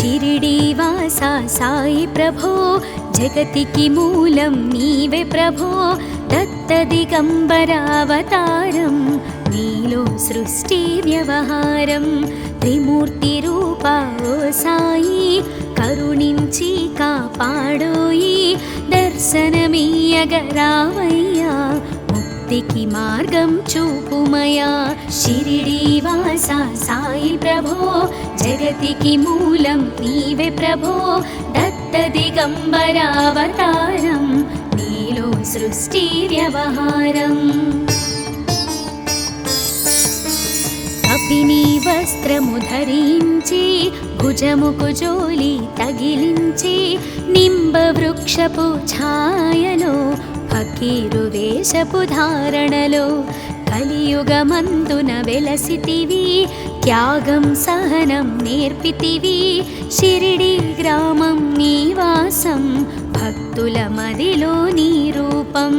షిరిడీవాసా సాయి ప్రభో జగతికి మూలం నీవే ప్రభో దత్త దిగంబరావతారం నీలో సృష్టి వ్యవహారం త్రిమూర్తి రూపా ఓ సాయి కరుణించి కాపాడోయి దర్శనమీయగరావయ్యా ముక్తికి మార్గం చూపుమయా షిరిడీవాసా సాయి ప్రభో జగతికి మూలం నీవే ప్రభో దత్త దిగంబరావతారం నీలో సృష్టి వ్యవహారం కపిని వస్త్రము ధరించి భుజముకు జోలి తగిలించి నింబ వృక్షపు ఛాయలో ఫకీరు వేషపు ధారణలో కలియుగమందున వెలసితివి త్యాగం సహనం నేర్పితివి షిరిడి గ్రామం నివాసం భక్తుల మదిలో నీ రూపం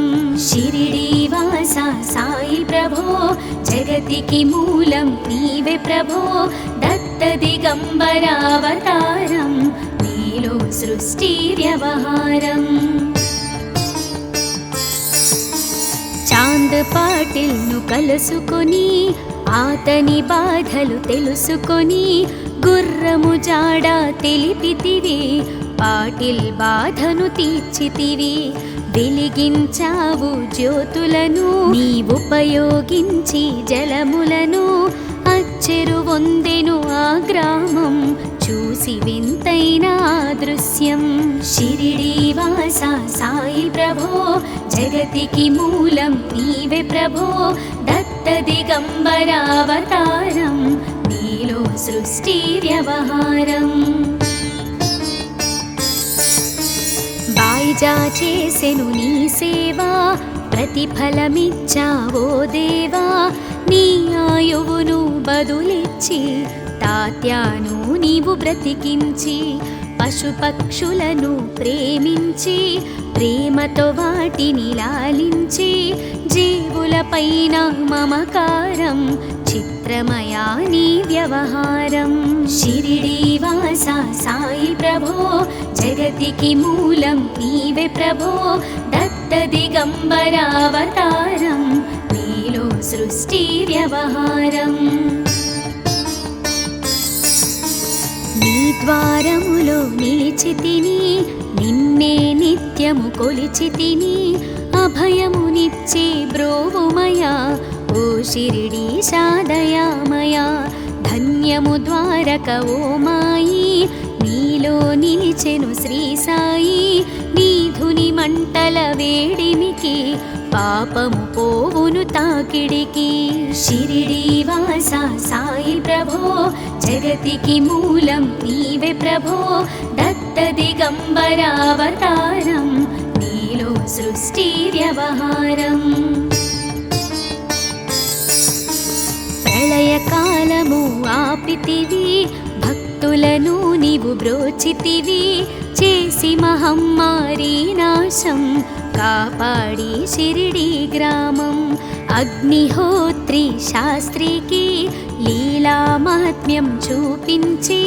షిరిడీవాసా సాయి ప్రభో జగతికి మూలం నీవే ప్రభో దత్త దిగంబరావతారం నీలో సృష్టి వ్యవహారం చాంద్ పాటిల్ను కలుసుకొని ఆతని బాధలు తెలుసుకొని గుర్రము జాడ తెలిపితివి పాటిల్ బాధను తీర్చితివి వెలిగించావు జ్యోతులను నీవుపయోగించి జలములను అచ్చెరు వందెను ఆ గ్రామం చూసి వింతైన దృశ్యం షిరిడీవాసా సాయి ప్రభో జగతికి మూలం నీవే ప్రభో దత్త దిగంబరావతారం నీలో సృష్టి వ్యవహారం బాయిజా చేసెను నీ సేవా ప్రతిఫలమిచ్చావో దేవా నీ ఆయువును బదులిచ్చి తాత్యాను నీవు బ్రతికించి పశుపక్షులను ప్రేమించి ప్రేమతో వాటిని లాలించి జీవులపైన మమకారం చిత్రమయా నీ వ్యవహారం షిరిడీవాసా సాయి ప్రభో జగతికి మూలం నీవే ప్రభో దత్త దిగంబరావతారం నీలో సృష్టి వ్యవహారం నీ ద్వారములో నిలిచితిని నిన్నే నిత్యము కొలిచితిని అభయమునిచ్చి బ్రోవుమయా ఓ షిరిడీశా దయామయా ధన్యము ద్వారక ఓ మాయి నీలో నిలిచెను శ్రీ సాయి నీధుని మంటల వేడిమికి పాపము పోవును తాకిడికి షిరిడీవాసా సాయి ప్రభో జగతికి మూలం నీవే ప్రభో దత్త దిగంబరావతారం నీలో సృష్టి వ్యవహారం ప్రళయకాలము ఆపితివి భక్తులను నీవు బ్రోచితివి చేసి మహమ్మారి నాశం కాపాడి షిరిడి గ్రామం అగ్నిహోత్రి శాస్త్రికి లీలా మహాత్మ్యం చూపించి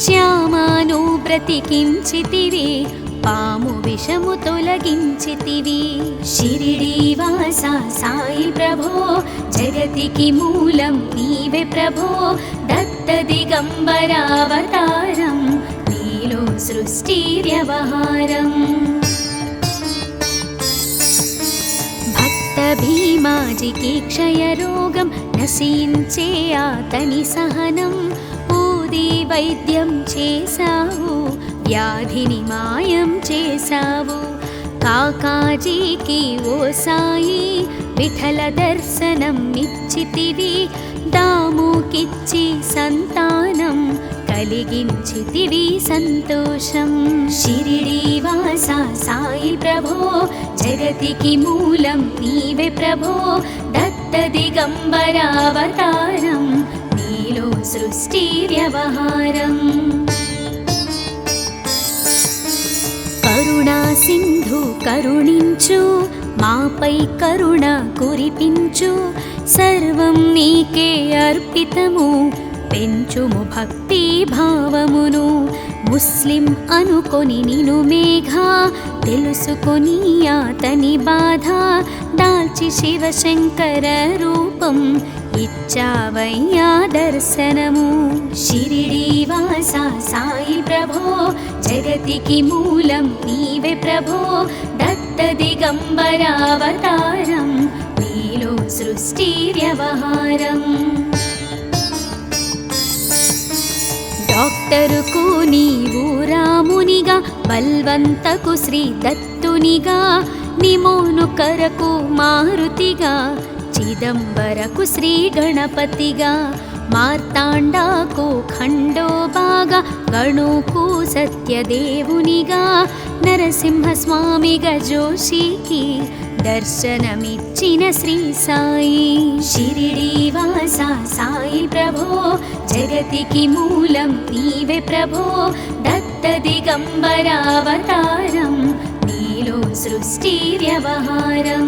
శ్యామాను బ్రతికించితివి పాము విషము తొలగించితివి షిరిడీవాసా సాయి ప్రభో జగతికి మూలం నీవే ప్రభో దత్త దిగంబరావతారం నీలో సృష్టి వ్యవహారం భక్త భీమాజికి క్షయరోగం నశించే ఆతని సహనం ఊది వైద్యం చేశావు వ్యాధిని మాయం చేశావు కాకాజీకి ఓ సాయి విఠల దర్శనం ఇచ్చితివి దాముకిచ్చి సంతానం కలిగించితివి సంతోషం షిరిడీవాసా సాయి ప్రభో జగతికి మూలం నీవే ప్రభో దత్త దిగంబరావతారం నీలో సృష్టి వ్యవహారం కరుణా సింధు కరుణించు మాపై కరుణ కురిపించు సర్వం నీకే అర్పితము పెంచుము భక్తి భావమును ముస్లిం అనుకొని నిను మేఘ తెలుసుకొని అతని బాధ దాల్చి శివశంకర రూపం ఇచ్చావయ్యా దర్శనము షిరిడి వాస సాయి ప్రభో జగతికి మూలం నీవే ప్రభో దత్త దిగంబరావతారం నీలో సృష్టి వ్యవహారం డాక్టరుకు నీవు రామునిగా బల్వంతకు శ్రీ దత్తునిగా నిమోను కరకు మారుతిగా చిదంబరకు శ్రీ గణపతిగా మార్తాండాకు ఖండోబాగా గణుకు సత్యదేవునిగా నరసింహస్వామిగా జోషికి దర్శనమిచ్చిన శ్రీ సాయి షిరిడి వాస సాయి ప్రభో జగతికి మూలం నీవే ప్రభో దత్త దిగంబరావతారం నీలో సృష్టి వ్యవహారం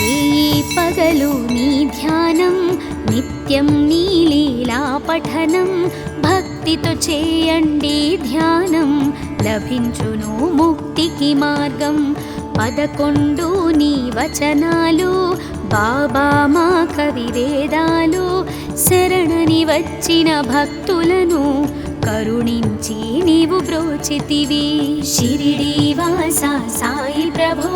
ఈ పగలు నీ ధ్యానం నిత్యం నీ లీలా పఠనం భక్తితో చేయండి ధ్యానం లభించును ముక్తికి మార్గం 11 నీ వచనాలు బాబా మా కవివేదాలు శరణని వచ్చిన భక్తులను కరుణించి నీవు బ్రోచితివి షిరిడి వాస సాయి ప్రభో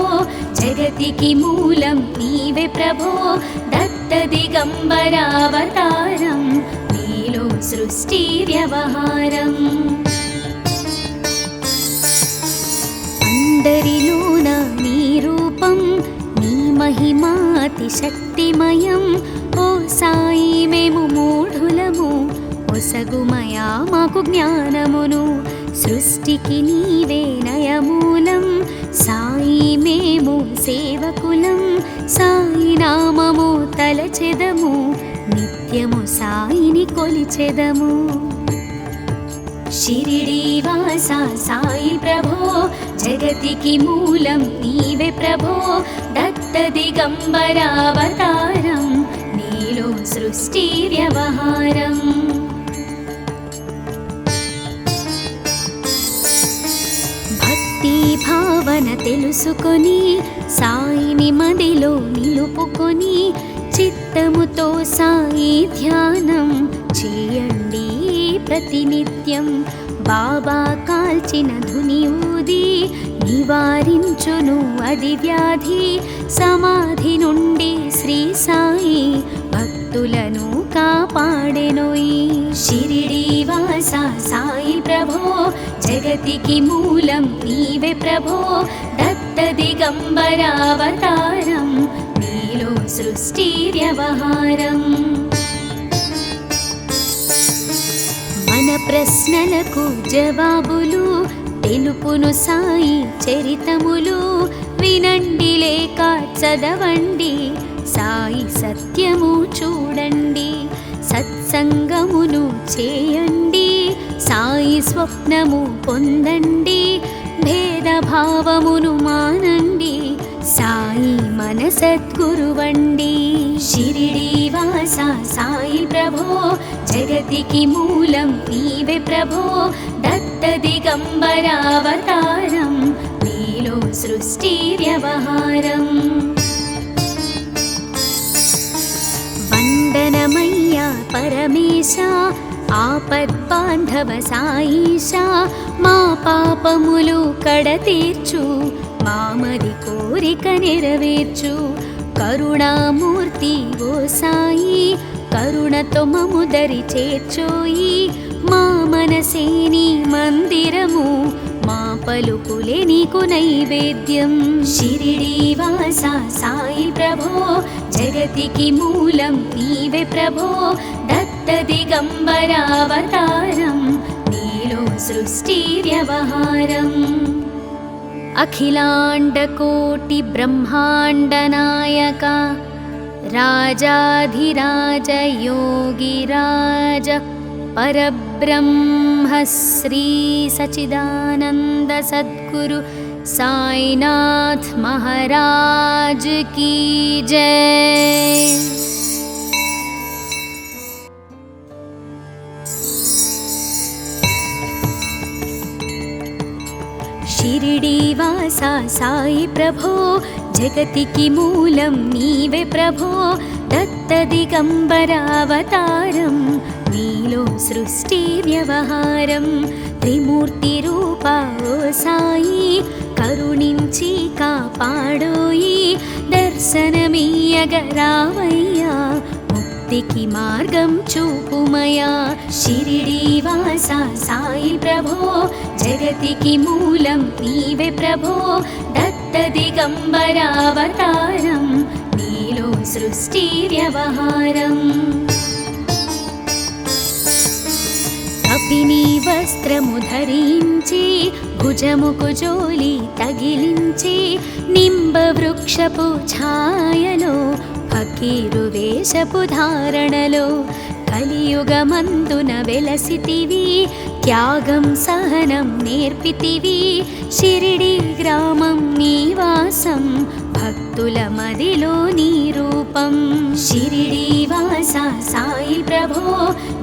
జగతికి మూలం నీవే ప్రభో దత్త దిగంబరావతారం నీలో సృష్టి వ్యవహారం అందరిలోన నీ రూపం నీ మహిమాతి శక్తిమయం ఓ సాయి మేము మూఢులము ఒసగుమయా మాకు జ్ఞానమును సృష్టికి నీవే నయమూలం సాయి మేము సేవకులం సాయి నామము తలచెదము నిత్యము సాయిని కొలిచెదము షిరిడి వాస సాయి ప్రభో జగతికి మూలం నీవే ప్రభో దత్త దిగంబరావతారం నీలో సృష్టి వ్యవహారం భక్తి భావన తెలుసుకొని సాయిని మదిలో నిలుపుకొని చిత్తముతో సాయి ధ్యానం చేయండి ప్రతినిత్యం బాబా కాల్చిన ధుని ఊది నివారించును అది వ్యాధి సమాధి నుండి శ్రీ సాయి భక్తులను కాపాడెనోయి షిరిడి వాస సాయి ప్రభో జగతికి మూలం నీవే ప్రభో దత్త దిగంబరావతారం నీలో సృష్టి వ్యవహారం మన ప్రశ్నలకు జవాబులు తెలుపును సాయి చరితములు వినండి లేక చదవండి సాయి సత్యము చూడండి సత్సంగమును చేయండి సాయి స్వప్నము పొందండి భేదభావమును మానండి సాయి మన సద్గురువండి షిరిడి వాస సాయి ప్రభో జగతికి మూలం నీవే ప్రభో దత్త దిగంబరావతారం నీలో సృష్టి వ్యవహారం వందనమయ్యా పరమేశ ఆపద్బాంధవ సాయిష మా పాపములు కడతీర్చు మామది కోరిక నెరవేర్చు కరుణామూర్తి ఓ సాయి కరుణతో మము దరి చేర్చోయి మా మనసే నీ మందిరము మా పలుకులే నీకు నైవేద్యం షిరిడి వాస సాయి ప్రభో జగతికి మూలం నీవే ప్రభో దత్త దిగంబరావతారం నీలో సృష్టి వ్యవహారం అఖిలాండకోటి బ్రహ్మాండ నాయక రాజాధిరాజ యోగిరాజ పరబ్రహ్మ శ్రీ సచిదానంద సద్గురు సాయినాథ్ మహారాజ్ की जय। శ్రీవాసా సాయి ప్రభో జగతికి మూలం నీవే ప్రభో దత్త దిగంబర అవతారం నీలో సృష్టి వ్యవహారం త్రిమూర్తి రూపా ఓ సాయి కరుణించి కాపాడోయి దర్శనమీయగరావయ్యా ముక్తికి మార్గం చూపుమయా షిరిడీ వాసా సాయి ప్రభో జగతికి మూలం నీవే ప్రభో దత్త దిగంబర అవతారం నీలో సృష్టి వ్యవహారం కపిని వస్త్రము ధరించి భుజముకు జోలి తగిలించి నింబ వృక్షపు ఛాయలో ఫకీరు వేషపు ధారణలో కలియుగమందున వెలసితివి త్యాగం సహనం నేర్పితివి షిరిడీ గ్రామం నివాసం భక్తుల మదిలో నీ రూపం షిరిడీ వాసా సాయి ప్రభో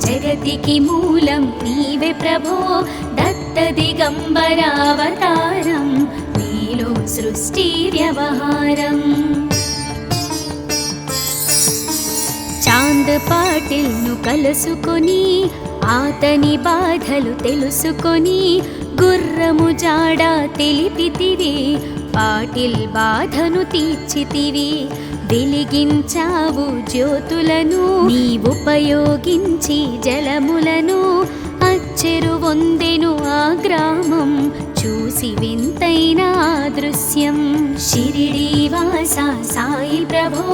జగతికి మూలం నీవే ప్రభో దత్త దిగంబర అవతారం నీలో సృష్టి వ్యవహారం చాంద్ పాటిల్ను కలుసుకొని ఆతని బాధలు తెలుసుకొని గుర్రము జాడ తెలిపితివి పాటిల్ బాధను తీర్చితివి వెలిగించావు జ్యోతులను నీ ఉపయోగించి జలములను అచ్చెరు వందెను ఆ గ్రామం చూసి వింతైన దృశ్యం షిరిడీ వాసా సాయి ప్రభో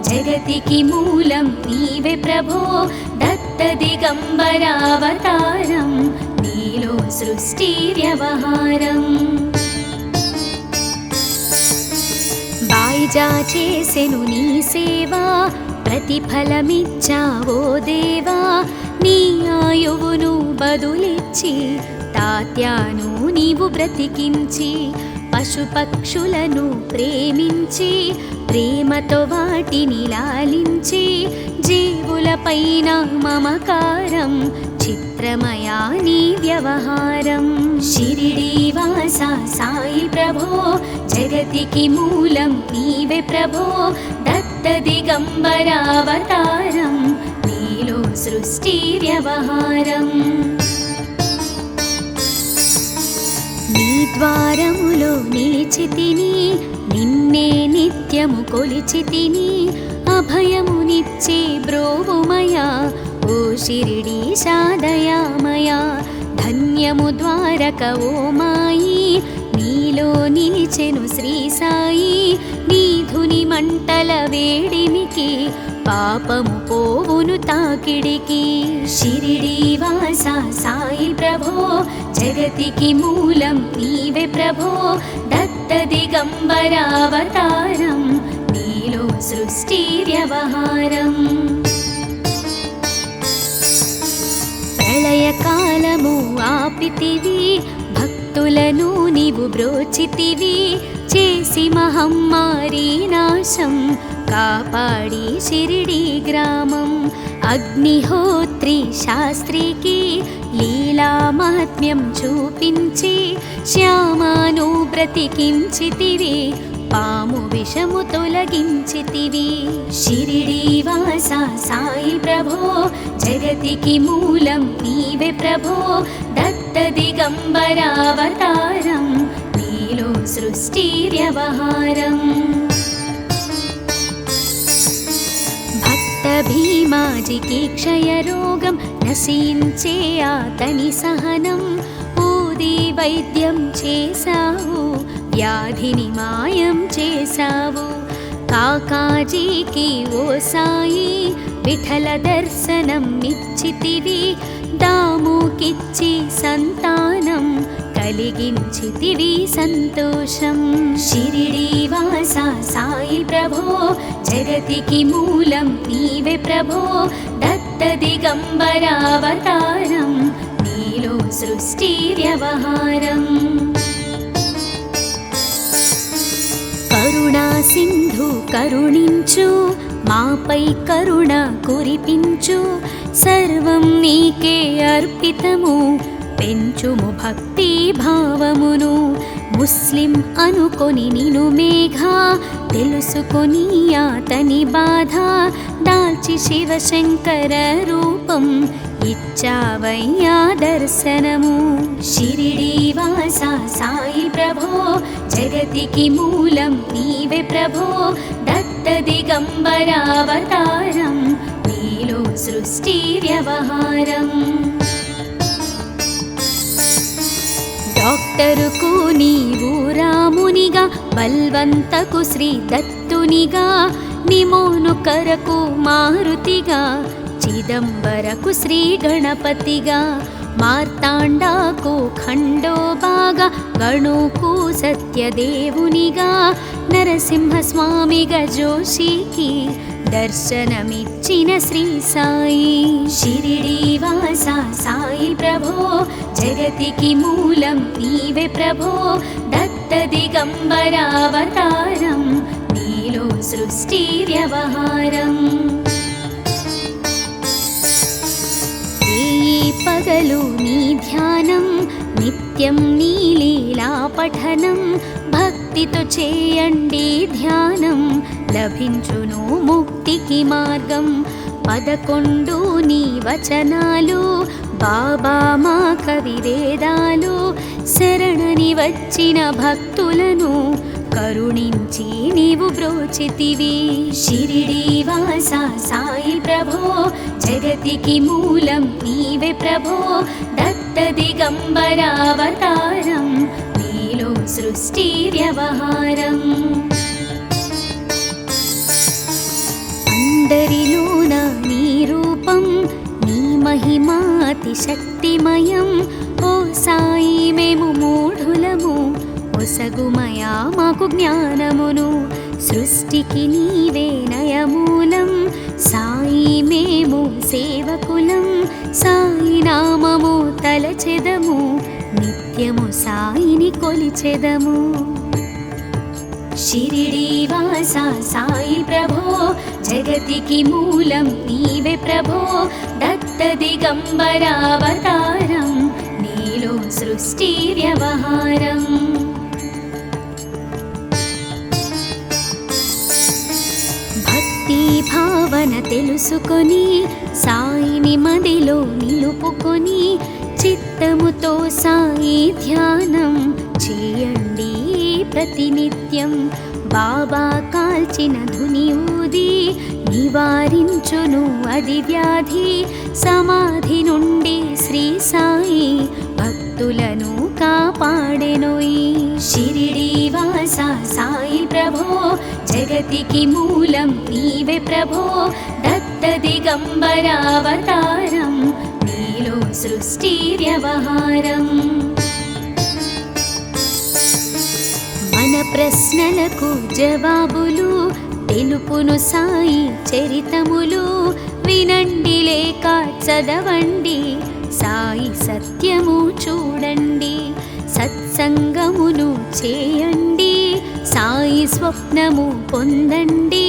జగతికి మూలం నీవే ప్రభో దత్త దిగంబర అవతారం నీలో సృష్టి వ్యవహారం బాయిజా చేసెను నీ సేవా ప్రతిఫలమిచ్చావో దేవా నీ ఆయువును బదులిచ్చి తాత్యాను నీవు బ్రతికించి పశుపక్షులను ప్రేమించి ప్రేమతో వాటిని లాలించి జీవులపైన మమకారం చిత్రమయా నీ వ్యవహారం షిరిడీ వాసా సాయి ప్రభో జగతికి మూలం నీవే ప్రభో దత్త దిగంబర అవతారం నీలో సృష్టి వ్యవహారం నీ ద్వారములో నిలిచితిని నిన్నే నిత్యము కొలిచితిని అభయమునిచ్చే బ్రోవుమయా ఓ షిరిడీశా దయామయా ధన్యము ద్వారక ఓ మాయి నీలో నిలిచెను శ్రీ సాయి నీధుని మంటల వేడిమికి పాపము పోవును తాకిడికి షిరిడీ వాసా సాయి ప్రభో జగతికి మూలం నీవే ప్రభో దత్త దిగంబర అవతారం నీలో సృష్టి వ్యవహారం ప్రళయకాలము ఆపితివి భక్తులను నీవు బ్రోచితివి చేసి మహమ్మారి నాశం కాపాడి షిరిడీ గ్రామం అగ్నిహోత్రి శాస్త్రికి లీలా మహాత్మ్యం చూపించి శ్యామాను బ్రతికించితివి పాము విషము తొలగించితివి షిరిడీ వాసా సాయి ప్రభో జగతికి మూలం నీవే ప్రభో దత్త దిగంబర అవతారం నీలో సృష్టి వ్యవహారం భక్త భీమాజికి క్షయరోగం నశించే ఆతని సహనం ఊది వైద్యం చేశావు వ్యాధిని మాయం చేశావు కాకాజీకి ఓ సాయి విఠల దర్శనం నిచ్చితివి దాముకిచ్చి సంతానం కలిగించితివి సంతోషం షిరిడీ వాసా సాయి ప్రభో జగతికి మూలం నీవే ప్రభో దత్త దిగంబర అవతారం నీలో సృష్టి వ్యవహారం కరుణా సింధు కరుణించు మాపై కరుణ కురిపించు సర్వం నీకే అర్పితము పెంచుము భక్తి భావమును ముస్లిం అనుకొని నిను మేఘ తెలుసుకొని అతని బాధ దాల్చి శివశంకర రూపం ఇచ్చావయ్యా దర్శనము. షిరిడీ వాస సాయి ప్రభో జగతికి మూలం నీవే ప్రభో దత్త దిగంబరావతారం నీలో సృష్టి వ్యవహారం. డాక్టరుకు నీవు రామునిగా బల్వంతకు శ్రీ దత్తునిగా నిమోను కరకు మారుతిగా చిదంబరకు శ్రీ గణపతిగా మార్తాండాకు ఖండోబాగా గణుకు సత్యదేవునిగా నరసింహస్వామిగా జోషికి దర్శనమిచ్చిన శ్రీ సాయి. షిరిడీ వాస సాయి ప్రభో జగతికి మూలం నీవే ప్రభో దత్త దిగంబరావతారం నీలో సృష్టి వ్యవహారం. పగలు నీ ధ్యానం నిత్యం నీ లీలా పఠనం భక్తితో చేయండి ధ్యానం లభించును ముక్తికి మార్గం. 11 నీ వచనాలు బాబా మా కవివేదాలు శరణని వచ్చిన భక్తులను కరుణించి నీవు బ్రోచితివి. షిరిడీ వాస సాయి ప్రభో జగతికి మూలం నీవే ప్రభో దత్త దిగంబరావతారం నీలో సృష్టి వ్యవహారం. అందరిలోన నీ రూపం నీ మహిమా అతి శక్తిమయం. ఓ సాయి మేము మూఢులము ఒసగుమయా మాకు జ్ఞానమును సృష్టికి నీవే నయమూలం. సాయి మేము సేవకులం సాయి నామము తలచెదము నిత్యము సాయిని కొలిచెదము. షిరిడీ వాస సాయి ప్రభో జగతికి మూలం నీవే ప్రభో దత్త దిగంబరావతారం నీలో సృష్టి వ్యవహారం. భక్తి భావన తెలుసుకొని సాయిని మదిలో నిలుపుకొని చిత్తముతో సాయి ధ్యానం చేయండి ప్రతినిత్యం. బాబా కాల్చిన ధుని ఊది నివారించును అది వ్యాధి. సమాధి నుండి శ్రీ సాయి భక్తులను కాపాడెనోయి. షిరిడీ వాస సాయి ప్రభో జగతికి మూలం నీవే ప్రభో దత్త దిగంబరావతారం నీలో సృష్టి వ్యవహారం. మన ప్రశ్నలకు జవాబులు తెలుపును సాయి చరితములు వినండి లేక చదవండి సాయి సత్యము చూడండి. సత్సంగమును చేయండి సాయి స్వప్నము పొందండి.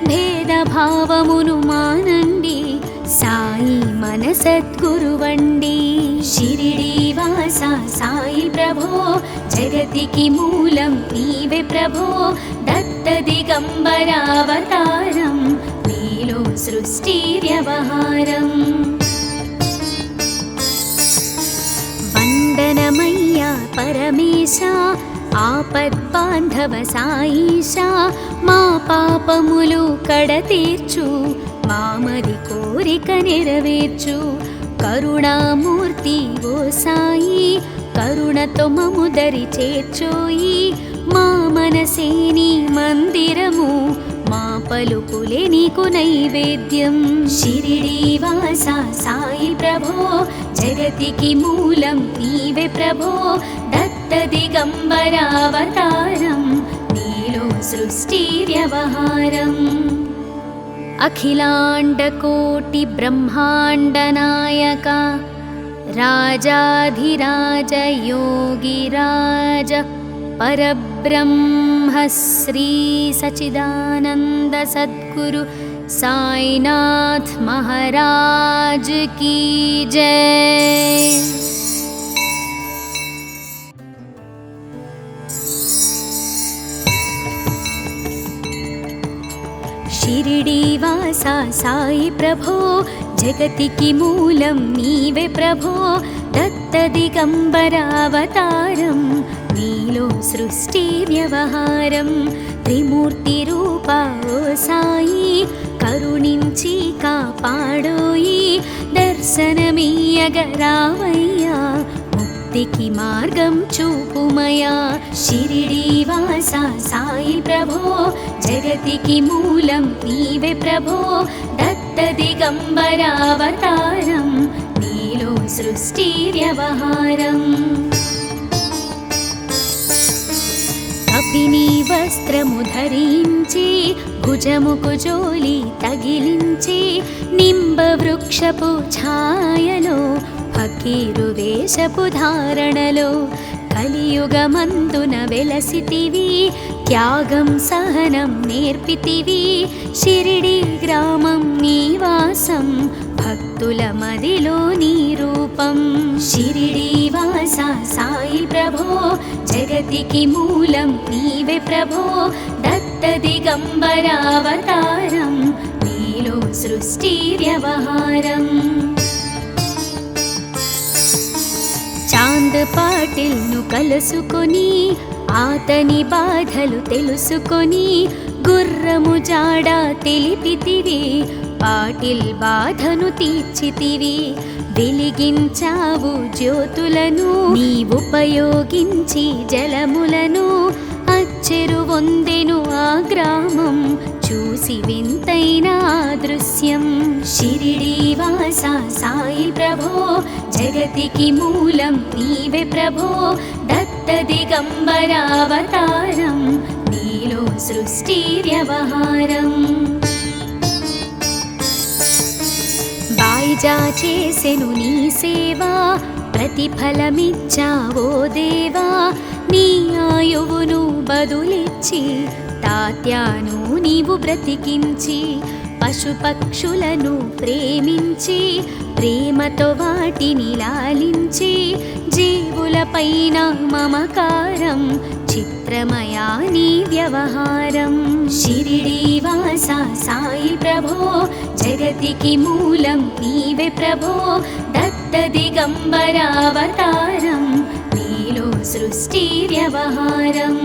భేదభావమును మానండి సాయి మన సద్గురువండి. షిరిడీ వాస సాయి ప్రభో జగతికి మూలం నీవే ప్రభో దత్త దిగంబరావతారం నీలో సృష్టి వ్యవహారం. వందనమయ్యా పరమేశ ఆపద్బాంధవ సాయిష మా పాపములు కడతీర్చు మామది కోరిక నెరవేర్చు. కరుణామూర్తి ఓ సాయి కరుణతో మము దరి చేర్చోయి. మా మనసే నీ మందిరము మా పలుకులే నీకు నైవేద్యం. షిరిడీ వాస సాయి ప్రభో జగతికి మూలం నీవే ప్రభో దత్త దిగంబరావతారం నీలో సృష్టి వ్యవహారం. అఖిలాండకోటి బ్రహ్మాండ నాయక రాజాధిరాజ యోగిరాజ పరబ్రహ్మ శ్రీ సచిదానంద సద్గురు సాయినాథ్ మహారాజ్ కీ జై. షిరిడీవాసా సాయి ప్రభో జగతికి మూలం నీవే ప్రభో దత్త దిగంబర అవతారం నీలో సృష్టి వ్యవహారం త్రిమూర్తి రూపా ఓ సాయి కరుణించి కాపాడోయి దర్శనమీయగరావయ్యా ముక్తికి మార్గం చూపుమయా షిరిడీవాసా సాయి ప్రభో జగతికి మూలం నీవే ప్రభో దత్త దిగంబర అవతారం నీలో సృష్టి వ్యవహారం కపిని వస్త్రము ధరించి భుజముకు జోలి తగిలించి నింబ వృక్షపు ఛాయలో ఫకీరు వేషపు ధారణలో కలియుగమందున వెలసితివి త్యాగం సహనం నేర్పితివి షిరిడి గ్రామం నివాసం భక్తుల మదిలో నీ రూపం షిరిడీవాసా సాయి ప్రభో జగతికి మూలం నీవే ప్రభో దత్త దిగంబర అవతారం నీలో సృష్టి వ్యవహారం చాంద్ పాటిల్ను కలుసుకొని ఆతని బాధలు తెలుసుకొని గుర్రము జాడ తెలిపితివి పాటిల్ బాధను తీర్చితివి వెలిగించావు జ్యోతులను నీ ఉపయోగించి జలములను అచ్చెరు వందెను ఆ గ్రామం చూసి వింతైన దృశ్యం షిరిడీవాసా సాయి ప్రభో జగతికి మూలం నీవే ప్రభో దత్త దిగంబర అవతారం నీలో సృష్టి వ్యవహారం బాయిజా చేసెను నీ సేవా ప్రతిఫలమిచ్చావో దేవా నీ ఆయువును బదులిచ్చి తాత్యాను నీవు బ్రతికించి పశుపక్షులను ప్రేమించి ప్రేమతో వాటిని లాలించి జీవులపైన మమకారం చిత్రమయా నీ వ్యవహారం షిరిడీవాసా సాయి ప్రభో జగతికి మూలం నీవే ప్రభో దత్త దిగంబర అవతారం నీలో సృష్టి వ్యవహారం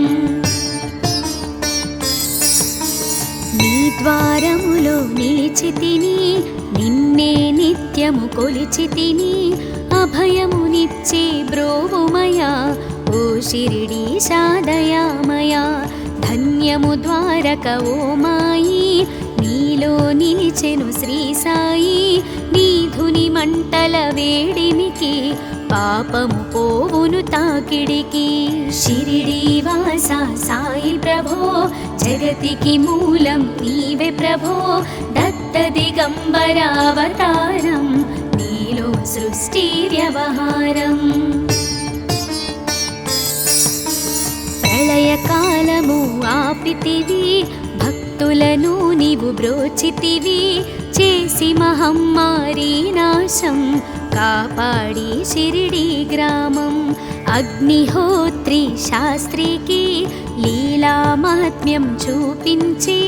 నీ ద్వారములో నిలిచితిని నిన్నే నిత్యము కొలిచితిని అభయమునిచ్చి బ్రోవుమయా ఓ షిరిడీశా దయామయా ధన్యము ద్వారక ఓ మాయి నీలో నిలిచెను శ్రీ సాయి నీ ధుని మంటల వేడిమికి పాపము పోవును తాకిడికి షిరిడీవాసా సాయి ప్రభో జగతికి మూలం నీవే ప్రభో దత్త దిగంబర అవతారం నీలో సృష్టి వ్యవహారం ప్రళయకాలము ఆపితివి భక్తులను నీవు బ్రోచితివి చేసి మహమ్మారి నాశం కాపాడి షిరిడి గ్రామం అగ్నిహోత్రి శాస్త్రికి లీలా మహాత్మ్యం చూపించి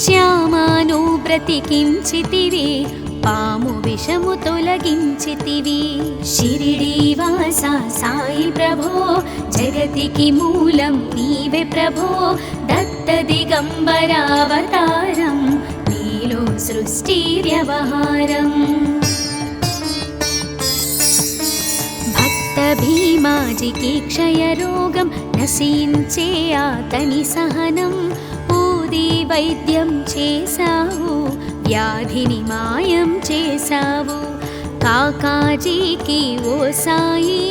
శ్యామాను బ్రతికించితివి పాము విషము తొలగించితివి షిరిడీవాసా సాయి ప్రభో జగతికి మూలం నీవే ప్రభో దత్త దిగంబర అవతారం నీలో సృష్టి వ్యవహారం భక్త భీమాజికి క్షయరోగం నశించే ఆతని సహనం ఊది వైద్యం చేశావు వ్యాధిని మాయం చేశావు కాకాజీకి ఓ సాయి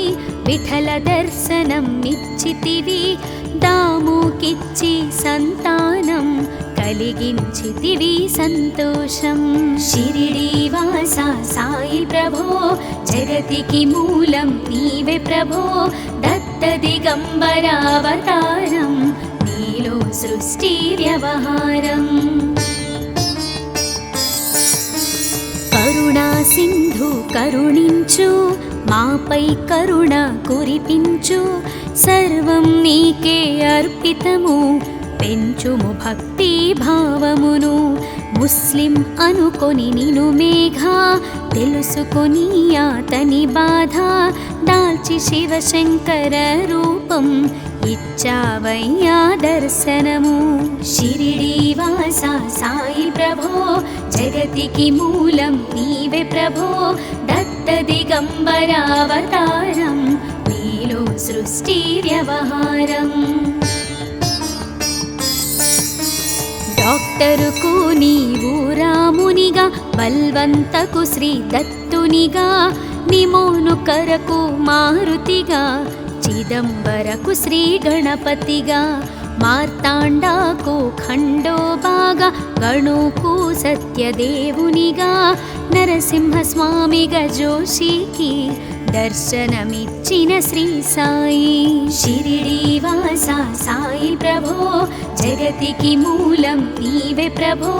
విఠల దర్శనం ఇచ్చితివి దాముకిచ్చి సంతానం కలిగించితివి సంతోషం షిరిడీవాసా సాయి ప్రభో జగతికి మూలం నీవే ప్రభో దత్త దిగంబర అవతారం నీలో సృష్టి వ్యవహారం కరుణా సింధు కరుణించు మాపై కరుణ కురిపించు సర్వం నీకే అర్పితము పెంచుము భక్తి భావమును ముస్లిం అనుకొని నిను మేఘ తెలుసుకొని అతని బాధ దాల్చి శివశంకర రూపం ఇచ్చావయ్యా దర్శనము షిరిడి వాస సాయి ప్రభో జగతికి మూలం నీవే ప్రభో దత్త దిగంబరావతారం నీలో సృష్టి వ్యవహారం డాక్టరుకు నీవు రామునిగా బల్వంతకు శ్రీ దత్తునిగా నిమోను కరకు మారుతిగా చిదంబరకు శ్రీ గణపతిగా మార్తాండాకు ఖండోబాగా గణుకు సత్యదేవునిగా నరసింహస్వామిగా జోషికి దర్శనమిచ్చిన శ్రీ సాయి షిరిడి వాస సాయి ప్రభో జగతికి మూలం నీవే ప్రభో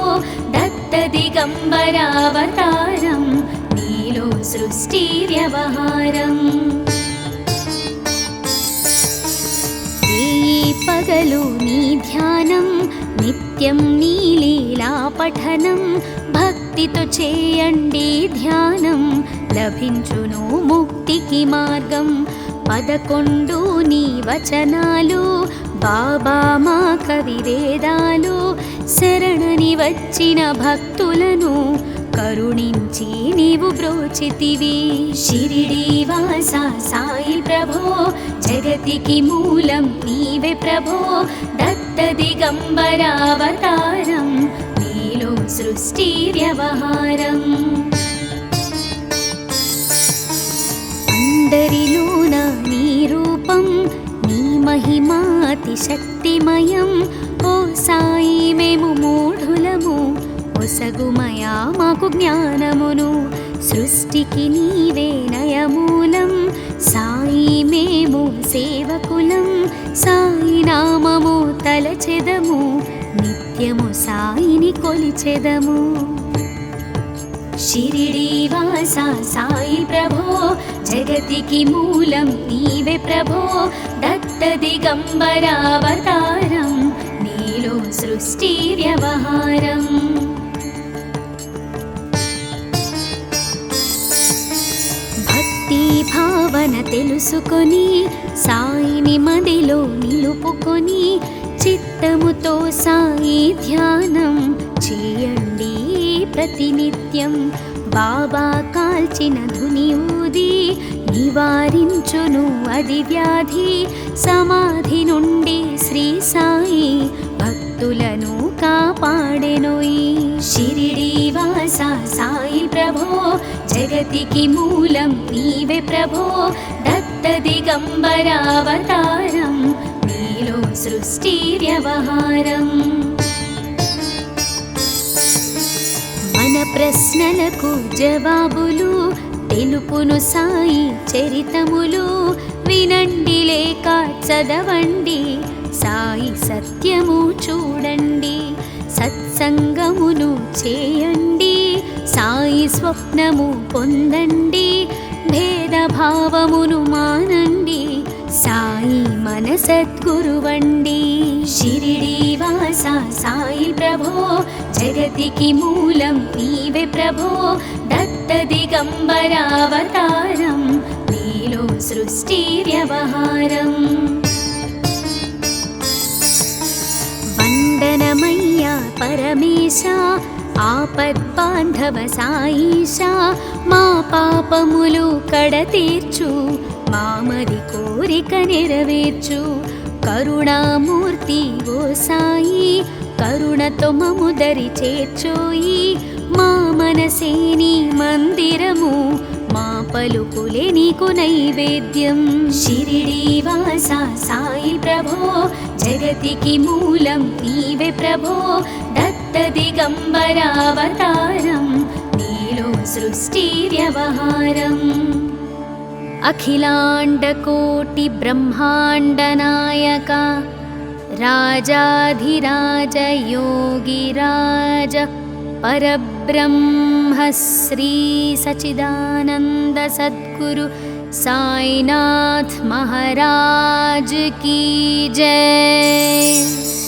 దత్త దిగంబరావతారం నీలో సృష్టి వ్యవహారం పగలు నీ ధ్యానం నిత్యం నీ లీలా పఠనం భక్తితో చేయండి ధ్యానం లభించును ముక్తికి మార్గం 11 నీ వచనాలు బాబా మా కవివేదాలు శరణని వచ్చిన భక్తులను కరుణించి నీవు బ్రోచితివి షిరిడి వాస సాయి ప్రభో జగతికి మూలం నీవే ప్రభో దత్త దిగంబరావతారం నీలో సృష్టి వ్యవహారం అందరిలోన నీ రూపం నీ మహిమాతి శక్తిమయం ఓ సాయి మేము మూఢులము ఒసగుమయా మాకు జ్ఞానమును సృష్టికి నీవే నయమూలం సాయి మేము సేవకులం సాయి నామము తలచెదము నిత్యము సాయిని కొలిచెదము షిరిడి వాస సాయి ప్రభో జగతికి మూలం నీవే ప్రభో దత్త దిగంబరావతారం నీలో సృష్టి వ్యవహారం భావన తెలుసుకొని సాయిని మదిలో నిలుపుకొని చిత్తముతో సాయి ధ్యానం చేయండి ప్రతినిత్యం బాబా కాల్చిన ధుని ఊది నివారించును అది వ్యాధి సమాధి నుండి శ్రీ సాయి భక్తులను కాపాడెనోయి షిరిడి వాస సాయి ప్రభో జగతికి మూలం నీవే ప్రభో దత్త దిగంబరావతారం నీలో సృష్టి వ్యవహారం మన ప్రశ్నలకు జవాబులు తెలుపును సాయి చరితములు వినండి లేక చదవండి సాయి సత్యము చూడండి సత్సంగమును చేయండి సాయి స్వప్నము పొందండి భేదభావమును మానండి సాయి మన సద్గురువండి షిరిడి వాస సాయి ప్రభో జగతికి మూలం నీవే ప్రభో దత్త దిగంబరావతారం నీలో సృష్టి వ్యవహారం వందనమయ్యా పరమేశ ఆపద్బాంధవ సాయిషా మా పాపములు కడతీర్చు మామది కోరిక నెరవేర్చు కరుణామూర్తి ఓ సాయి కరుణతో మము దరి చేర్చోయి మా మనసే నీ మందిరము మా పలుకులే నీకు నైవేద్యం షిరిడి వాస సాయి ప్రభో జగతికి మూలం నీవే ప్రభో దత్త దిగంబరావతారం నీలో సృష్టి వ్యవహారం అఖిలాండకోటి బ్రహ్మాండ నాయక రాజాధిరాజ యోగిరాజ పరబ్రహ్మ శ్రీ సచిదానంద సద్గురు సాయినాథ్ మహారాజ్ की जय।